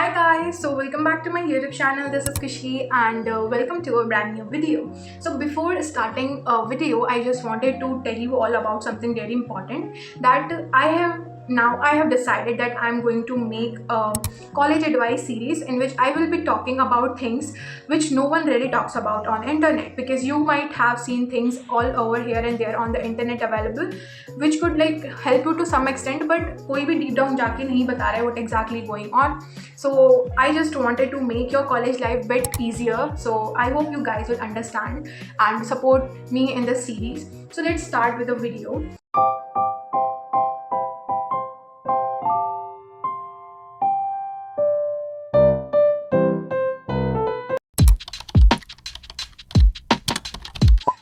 Hi guys, so welcome back to my YouTube channel. This is Kushi and welcome to a brand new video. So before starting a video, I just wanted to tell you all about something very important that I have decided that I'm going to make a college advice series in which I will be talking about things which no one really talks about on internet, because you might have seen things all over here and there on the internet available which could like help you to some extent, but कोई भी deep down जाके नहीं बता रहा है what exactly going on. So I just wanted to make your college life bit easier. So I hope you guys will understand and support me in this series. So let's start with the video.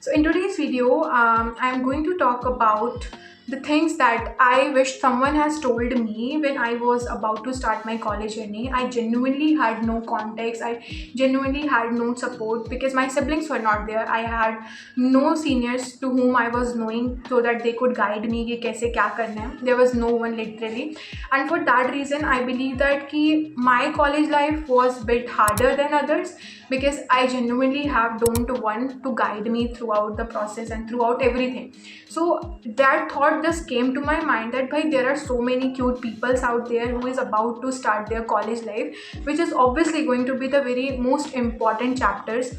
So in today's video, I'm going to talk about the things that I wish someone has told me when I was about to start my college journey. I genuinely had no context. I genuinely had no support because my siblings were not there. I had no seniors to whom I was knowing so that they could guide me कि कैसे क्या करना है. There was no one literally, and for that reason, I believe that कि my college life was bit harder than others because I genuinely have don't one to guide me throughout the process and throughout everything. So that thought just came to my mind that bhai, there are so many cute peoples out there who is about to start their college life, which is obviously going to be the very most important chapters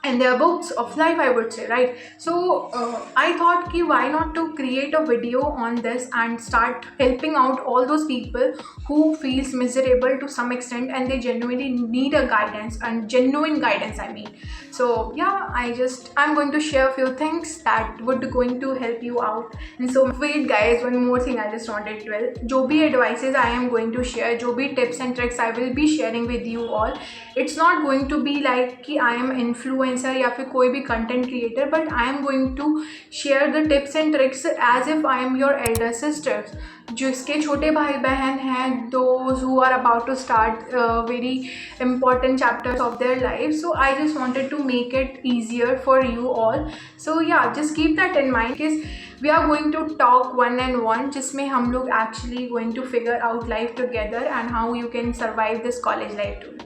in their books of life, I would say, right? So I thought ki why not to create a video on this and start helping out all those people who feels miserable to some extent and they genuinely need a guidance and genuine guidance, I mean. So yeah, I'm going to share a few things that would going to help you out. And so wait guys, one more thing I just wanted to tell. जो भी advices I am going to share, जो भी tips and tricks I will be sharing with you all, it's not going to be like कि I am influencer या फिर कोई भी content creator, but I am going to share the tips and tricks as if I am your elder sisters, जिसके छोटे भाई बहन हैं, those who are about to start very important chapters of their life. So I just wanted to make it easier for you all. So yeah, just keep that in mind because we are going to talk one and one जिसमें हम लोग actually going to figure out life together and how you can survive this college life too.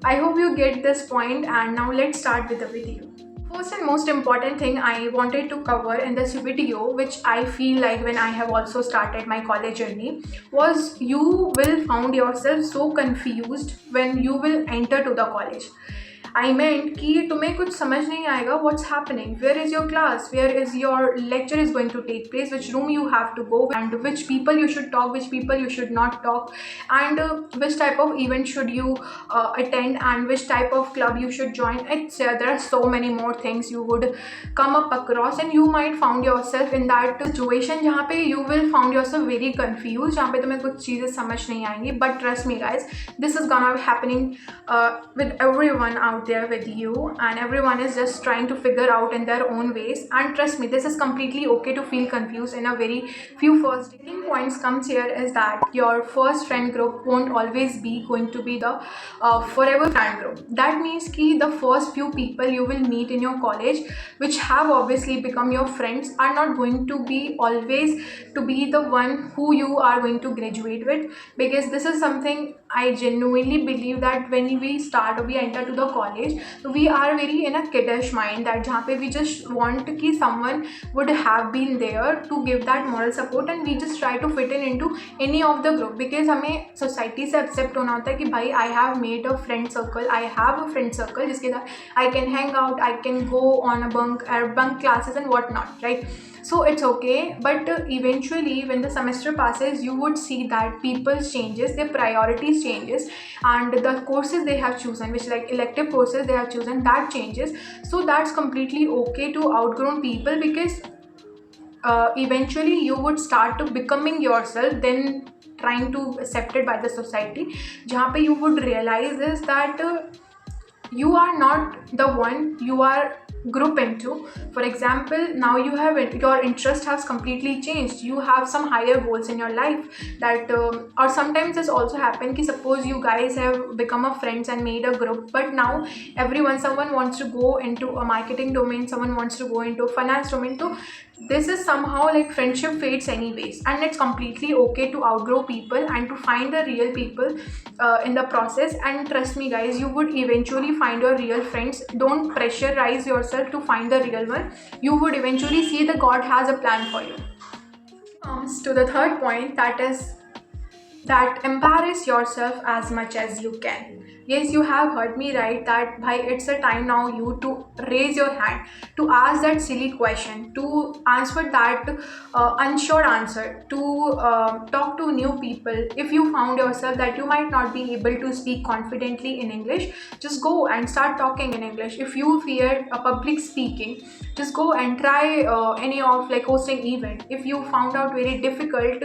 I hope you get this point, and now let's start with the video. First and most important thing I wanted to cover in this video, which I feel like when I have also started my college journey, was you will find yourself so confused when you will enter to the college. I meant कि तुम्हें कुछ समझ नहीं आएगा what's happening, where is your class, where is your lecture is going to take place, which room you have to go, and which people you should talk, which people you should not talk, and which type of event should you attend, and which type of club you should join, etc. There are so many more things you would come up across, and you might found yourself in that situation जहाँ पे you will found yourself very confused, जहाँ पे तुम्हें कुछ चीज़ें समझ नहीं आएंगी. But trust me guys, this is gonna be happening with everyone out there with you, and everyone is just trying to figure out in their own ways. And trust me, this is completely okay to feel confused in a very few first key points comes here is that your first friend group won't always be going to be the forever friend group. That means ki the first few people you will meet in your college which have obviously become your friends are not going to be always to be the one who you are going to graduate with, because this is something I genuinely believe that when we start or we enter to the college, we are very in a kiddish mind that जहाँ पे we just want कि someone would have been there to give that moral support, and we just try to fit in into any of the group because हमें society से accept होना होता है कि भाई I have made a friend circle, I have a friend circle जिसके साथ I can hang out, I can go on a bunk classes and whatnot, right? So it's okay, but eventually when the semester passes you would see that people's changes, their priorities changes, and the courses they have chosen, which like elective courses they have chosen, that changes. So that's completely okay to outgrown people because eventually you would start to becoming yourself, then trying to accepted by the society, जहाँ पे you would realize is that you are not the one you are group into. For example, now you have your interest has completely changed, you have some higher goals in your life that or sometimes this also happen ki suppose you guys have become a friends and made a group, but now someone wants to go into a marketing domain, someone wants to go into a finance domain, so This is somehow like friendship fades anyways, and it's completely okay to outgrow people and to find the real people in the process. And trust me guys, you would eventually find your real friends. Don't pressurize yourself to find the real one. You would eventually see the God has a plan for you. Comes to the third point, that is that embarrass yourself as much as you can. Yes, you have heard me right, that bhai, it's a time now you to raise your hand, to ask that silly question, to answer that unsure answer, to talk to new people. If you found yourself that you might not be able to speak confidently in English, just go and start talking in English. If you fear public speaking, just go and try any of like hosting event. If you found out very difficult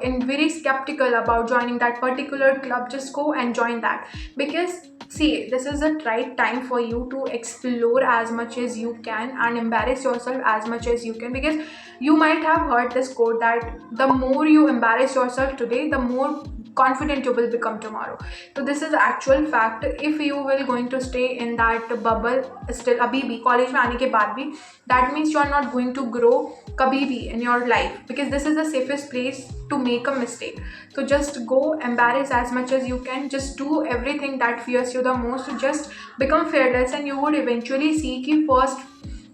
and very skeptical about joining that particular club, just go and join that. Because see, this is the right time for you to explore as much as you can and embarrass yourself as much as you can. Because you might have heard this quote that the more you embarrass yourself today, the more confident you will become tomorrow. So this is actual fact. If you will going to stay in that bubble still abhi bhi college mein aane ke baad bhi, that means you are not going to grow kabhi bhi in your life, because this is the safest place to make a mistake. So just go embarrass as much as you can. Just do everything that fears you the most. Just become fearless and you would eventually see कि first,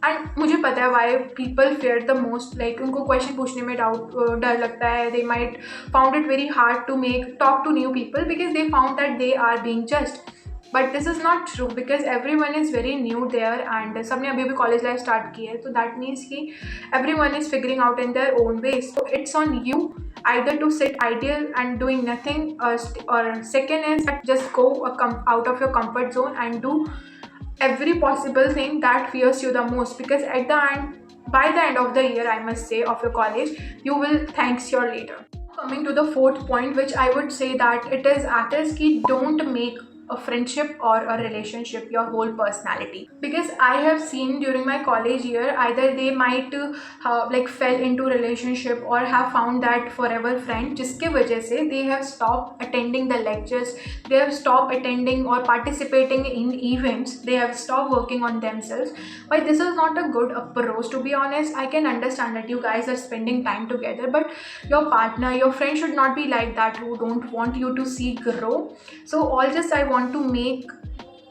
and मुझे पता है why people fear the most, like उनको question पूछने में डर लगता है. They might found it very hard to make talk to new people because they found that they are being judged. But this is not true, because everyone is very new there and सबने अभी अभी college life start की है. तो that means कि everyone is figuring out in their own way. So it's on you either to sit ideal and doing nothing, or second is that just go out of your comfort zone and do every possible thing that fears you the most. Because at the end, by the end of the year, I must say, of your college, you will thanks your later. Coming to the fourth point, which I would say that it is actors ki don't make a friendship or a relationship your whole personality. Because I have seen during my college year, either they might like fell into relationship or have found that forever friend, जिसके वजह से they have stopped attending the lectures, they have stopped attending or participating in events, they have stopped working on themselves. But this is not a good approach, to be honest. I can understand that you guys are spending time together, but your partner, your friend should not be like that, who don't want you to see grow. So all just I want to make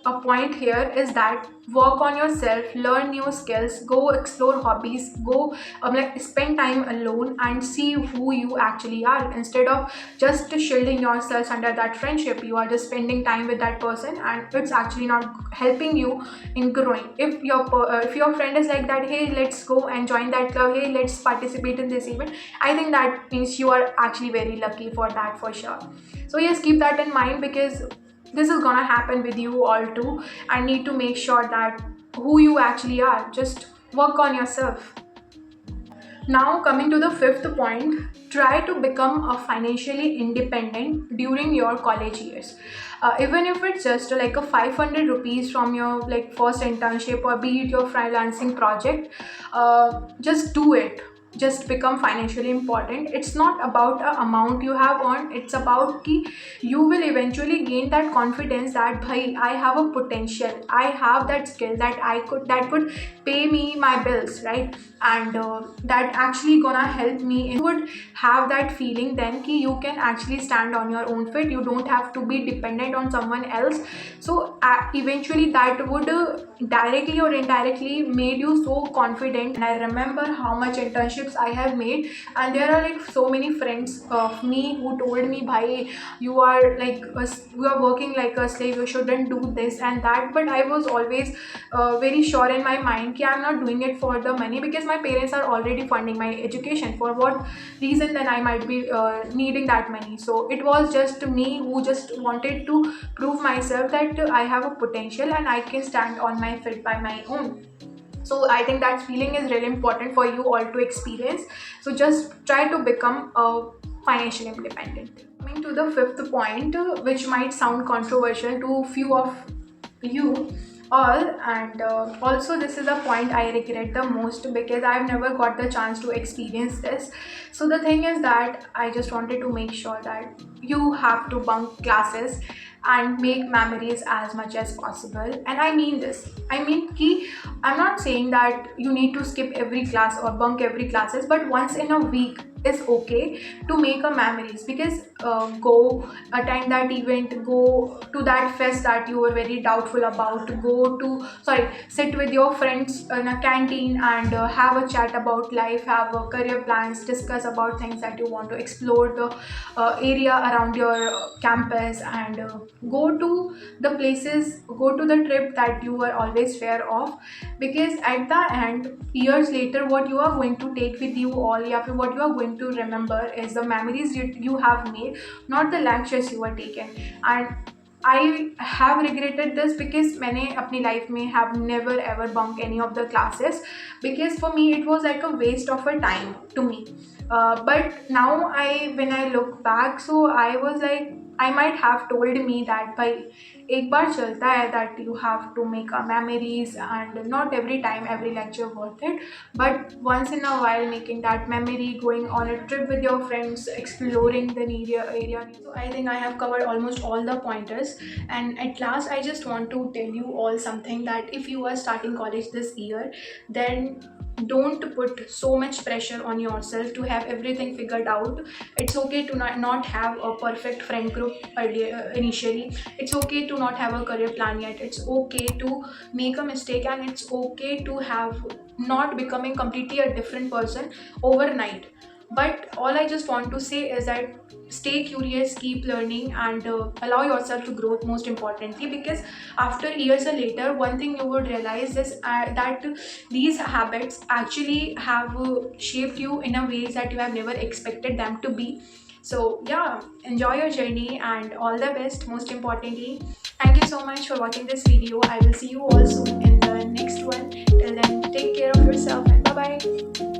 a point here is that work on yourself, learn new skills, go explore hobbies, go like spend time alone and see who you actually are, instead of just shielding yourselves under that friendship. You are just spending time with that person and it's actually not helping you in growing. If your friend is like that, hey, let's go and join that club, hey, let's participate in this event, I think that means you are actually very lucky for that, for sure. So yes, keep that in mind, because this is gonna happen with you all too, and need to make sure that who you actually are. Just work on yourself. Now coming to the fifth point, try to become a financially independent during your college years. Even if it's just like a 500 rupees from your like first internship, or be it your freelancing project, just do it. Just become financially important. It's not about a amount you have earned, it's about ki you will eventually gain that confidence that bhai, I have a potential, I have that skill that could pay me my bills, right? And that actually gonna help me. You would have that feeling then ki you can actually stand on your own feet, you don't have to be dependent on someone else. So eventually that would directly or indirectly made you so confident. And I remember how much internships I have made, and there are like so many friends of me who told me, bhai, you are like you are working like a slave, you shouldn't do this and that. But I was always very sure in my mind that I'm not doing it for the money, because my parents are already funding my education. For what reason then I might be needing that money? So it was just me who just wanted to prove myself that I have a potential and I can stand on my feet by my own. So I think that feeling is really important for you all to experience. So just try to become financially independent. Coming to the fifth point, which might sound controversial to few of you all, and also this is a point I regret the most, because I've never got the chance to experience this. So the thing is that I just wanted to make sure that you have to bunk classes. and make memories as much as possible. And I mean this. I mean ki I'm not saying that you need to skip every class or bunk every classes, but once in a week is okay to make a memories. Because go attend that event, go to that fest that you were very doubtful about, go to, sorry, sit with your friends in a canteen and have a chat about life, have career plans, discuss about things that you want to explore the area around your campus, and go to the places, go to the trip that you were always fear of. Because at the end, years later, what you are going to take with you all, या फिर what you are going to remember is the memories you have made, not the lectures you were taken. And I have regretted this because मैंने अपनी life में have never ever bunked any of the classes, because for me it was like a waste of a time to me. But now when I look back, so I was like, I might have told me that भाई एक बार चलता है that you have to make a memories, and not every time every lecture worth it, but once in a while making that memory, going on a trip with your friends, exploring the area. So I think I have covered almost all the pointers, and at last I just want to tell you all something, that if you are starting college this year, then don't put so much pressure on yourself to have everything figured out. It's okay to not have a perfect friend group earlier, initially. It's okay to not have a career plan yet. It's okay to make a mistake, and it's okay to have not becoming completely a different person overnight. But all I just want to say is that stay curious, keep learning, and allow yourself to grow, most importantly. Because after years or later, one thing you would realize is that these habits actually have shaped you in a ways that you have never expected them to be. So yeah, enjoy your journey and all the best, most importantly. Thank you so much for watching this video. I will see you all soon in the next one. Till then, take care of yourself and bye bye.